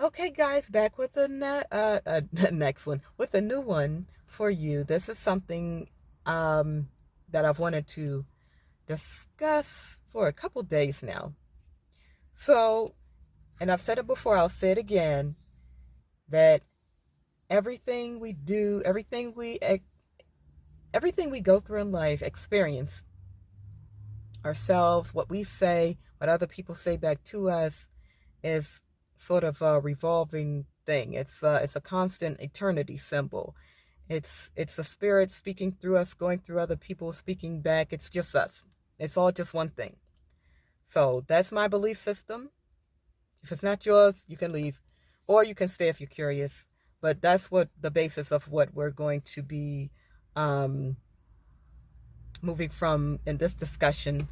Okay, guys, back with the next one, with a new one for you. This is something um, that I've wanted to discuss for a couple days now. So, and I've said it before, I'll say it again, that everything we do, everything we go through in life, experience ourselves, what we say, what other people say back to us, is sort of a revolving thing. It's a constant eternity symbol. It's a spirit speaking through us, going through other people, speaking back. It's just us. It's all just one thing. So that's my belief system. If it's not yours, you can leave, or you can stay if you're curious. But that's what the basis of what we're going to be um, moving from in this discussion.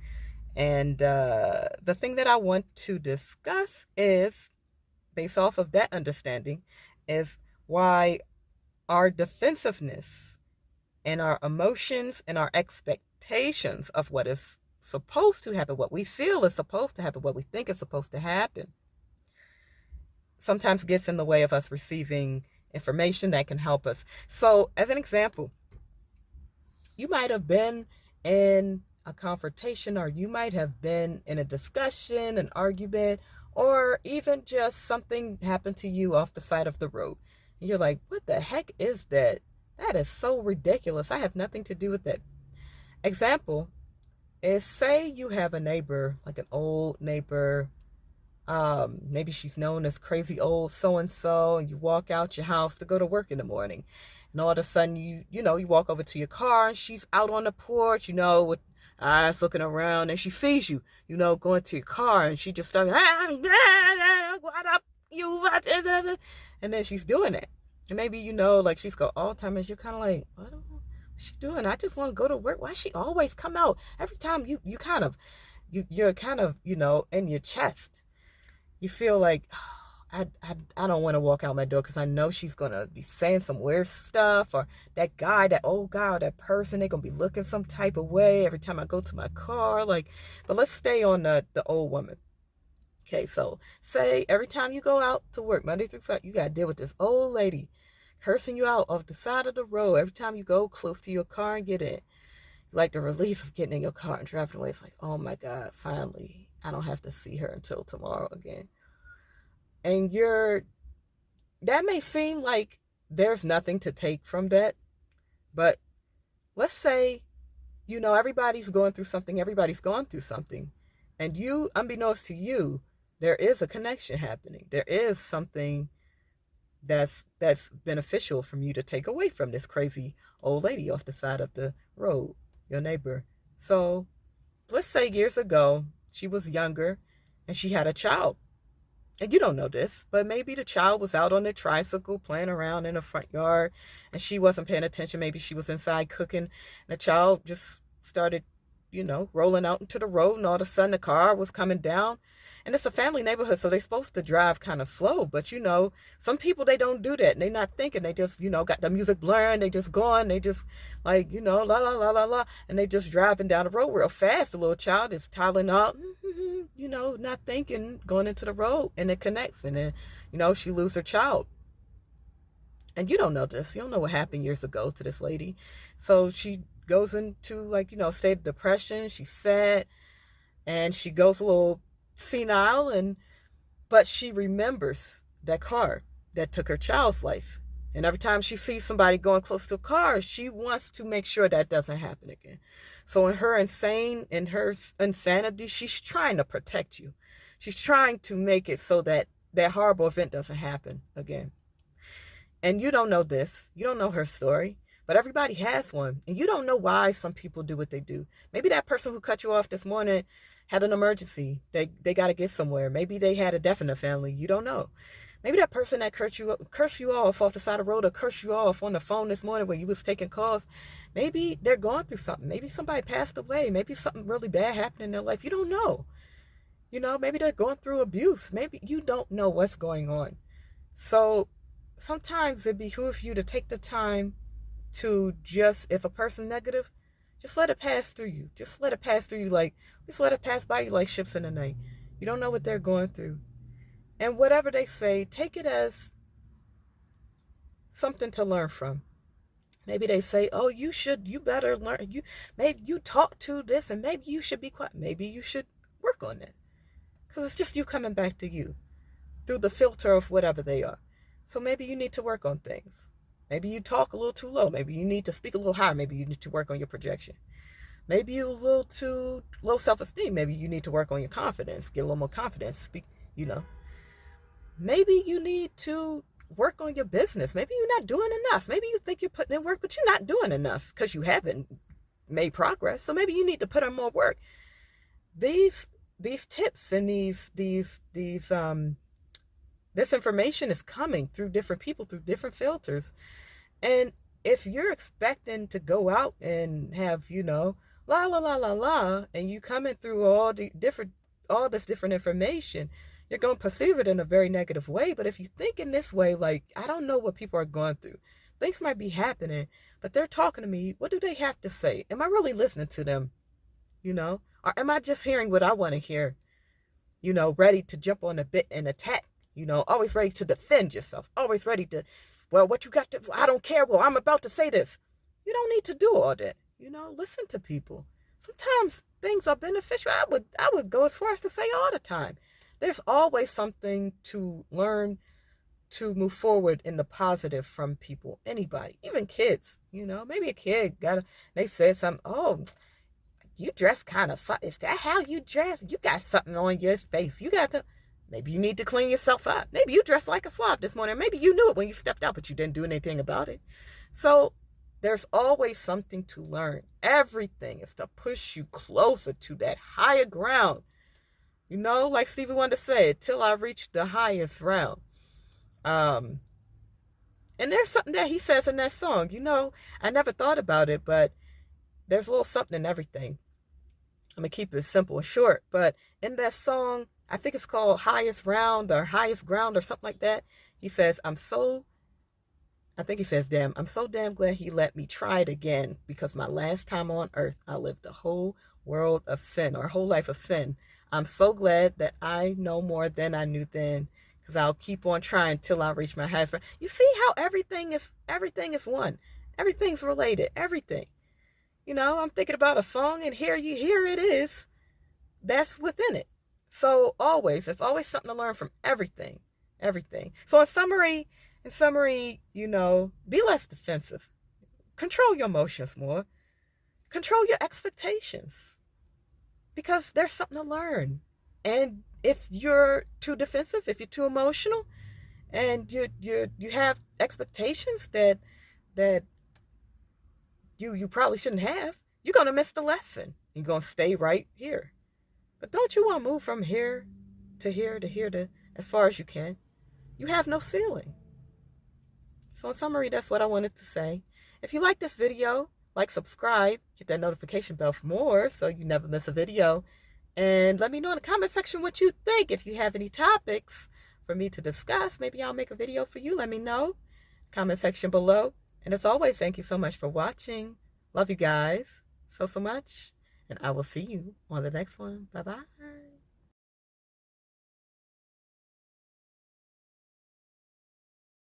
And the thing that I want to discuss is, based off of that understanding, is why our defensiveness and our emotions and our expectations of what is supposed to happen, what we feel is supposed to happen, what we think is supposed to happen, sometimes gets in the way of us receiving information that can help us. So, as an example, you might have been in a confrontation, or you might have been in a discussion, an argument, or even just something happened to you off the side of the road. And you're like, what the heck is that? That is so ridiculous. I have nothing to do with that. Example is, say you have a neighbor, like an old neighbor. Maybe she's known as crazy old so and so, and you walk out your house to go to work in the morning, and all of a sudden you walk over to your car, and she's out on the porch, with eyes looking around, and she sees you, going to your car, and she just starts, what up, you, and then she's doing it, and maybe like she's got Alzheimer's. You're kind of like, what is she doing? I just want to go to work. Why she always come out every time? You're kind of in your chest. You feel like, oh, I don't want to walk out my door because I know she's going to be saying some weird stuff, or that guy, that old guy, or that person, they're going to be looking some type of way every time I go to my car. But let's stay on the old woman. Okay, so say every time you go out to work, Monday through Friday, you got to deal with this old lady cursing you out off the side of the road every time you go close to your car and get in. Like the relief of getting in your car and driving away. It's like, oh my God, finally, I don't have to see her until tomorrow again. And that may seem like there's nothing to take from that, but let's say, everybody's going through something, everybody's gone through something, and unbeknownst to you, there is a connection happening. There is something that's beneficial from you to take away from this crazy old lady off the side of the road, your neighbor. So let's say years ago she was younger and she had a child. And you don't know this, but maybe the child was out on their tricycle playing around in the front yard, and she wasn't paying attention. Maybe she was inside cooking, and the child just started, rolling out into the road, and all of a sudden the car was coming down. And it's a family neighborhood, so they're supposed to drive kind of slow. But some people, they don't do that. And they're not thinking. They just, got the music blaring. They just going. They just like, la la la la la, and they just driving down the road real fast. The little child is toddling up, not thinking, going into the road, and it connects, and then, she loses her child. And you don't know this. You don't know what happened years ago to this lady. So she goes into, like, state of depression. She's sad, and she goes a little senile, but she remembers that car that took her child's life. And every time she sees somebody going close to a car, she wants to make sure that doesn't happen again. So in her insanity, she's trying to protect you. She's trying to make it so that that horrible event doesn't happen again. And you don't know this. You don't know her story. But everybody has one. And you don't know why some people do what they do. Maybe that person who cut you off this morning had an emergency. They got to get somewhere. Maybe they had a death in the family. You don't know. Maybe that person that cursed you off the side of the road, or cursed you off on the phone this morning when you was taking calls, maybe they're going through something. Maybe somebody passed away. Maybe something really bad happened in their life. You don't know. Maybe they're going through abuse. Maybe you don't know what's going on. So sometimes it behooves you to take the time to just, if a person negative, just let it pass through you. Just let it pass through you, just let it pass by you like ships in the night. You don't know what they're going through. And whatever they say, take it as something to learn from. Maybe they say, oh, you better learn, maybe you talk to this and maybe you should be quiet. Maybe you should work on it. Because it's just you coming back to you through the filter of whatever they are. So maybe you need to work on things. Maybe you talk a little too low. Maybe you need to speak a little higher. Maybe you need to work on your projection. Maybe you're a little too low self-esteem. Maybe you need to work on your confidence, get a little more confidence, speak, you know. Maybe you need to work on your business. Maybe you're not doing enough. Maybe you think you're putting in work, but you're not doing enough because you haven't made progress. So maybe you need to put in more work. These tips and this information is coming through different people, through different filters. And if you're expecting to go out and have, la la la la la, and you coming through all this different information, you're going to perceive it in a very negative way. But if you think in this way, like, I don't know what people are going through. Things might be happening, but they're talking to me. What do they have to say? Am I really listening to them? Or am I just hearing what I want to hear? Ready to jump on a bit and attack, always ready to defend yourself, always ready to, well, what you got to, I don't care. Well, I'm about to say this. You don't need to do all that. Listen to people. Sometimes things are beneficial. I would go as far as to say all the time. There's always something to learn to move forward in the positive from people, anybody, even kids. Maybe a kid they said something, oh, you dress kind of, is that how you dress? You got something on your face. Maybe you need to clean yourself up. Maybe you dressed like a slob this morning. Maybe you knew it when you stepped out, but you didn't do anything about it. So there's always something to learn. Everything is to push you closer to that higher ground. Like Stevie Wonder said, till I reach the highest realm. And there's something that he says in that song. I never thought about it, but there's a little something in everything. I'm going to keep it simple and short. But in that song, I think it's called Highest Round or Highest Ground or something like that. He says, I'm so damn glad he let me try it again, because my last time on earth, I lived a whole world of sin, or a whole life of sin. I'm so glad that I know more than I knew then, because I'll keep on trying till I reach my highest. You see how everything is one. Everything's related. Everything. I'm thinking about a song, and here it is. That's within it. So there's always something to learn from everything. So in summary, be less defensive. Control your emotions more. Control your expectations, because there's something to learn. And if you're too defensive, if you're too emotional, and you have expectations that you probably shouldn't have, you're going to miss the lesson. You're going to stay right here. But don't you want to move from here to here to here to as far as you can? You have no ceiling. So in summary, that's what I wanted to say. If you like this video, subscribe, hit that notification bell for more so you never miss a video. And let me know in the comment section what you think. If you have any topics for me to discuss, maybe I'll make a video for you. Let me know. Comment section below. And as always, thank you so much for watching. Love you guys so much. And I will see you on the next one. Bye-bye.